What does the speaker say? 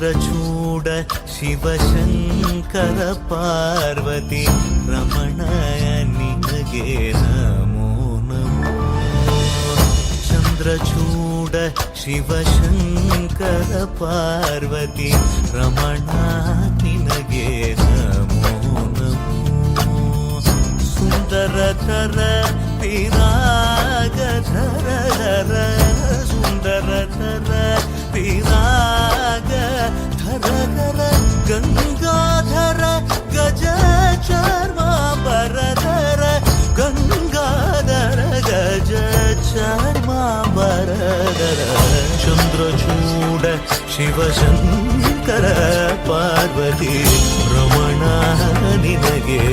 ಚಂದ್ರಚೂಡ ಶಿವಶಂಕರ ಪಾರ್ವತಿ ರಮಣಯ ನಿನಗೆ ನಮೋ ನಮೋ. ಚಂದ್ರಚೂಡ ಶಿವಶಂಕರ ಪಾರ್ವತಿ ರಮಣ ನಿನಗೆ ನಮೋ ನಮೋ. ಸುಂದರತರ ವಿರಾಗಧರ ಧರ ಸುಂದರತರ ವಿರಾಗ ಧರ ಧರ ಗಂಗಾಧರ ಗಜ ಚರ್ಮಾಂಬರಧರ ಗಂಗಾಧರ ಗಜ ಚರ್ಮಾಂಬರಧರ. ಚಂದ್ರಚೂಡ ಶಿವಶಂಕರ ಪಾರ್ವತಿ ರಮಣ ನಿನಗೆ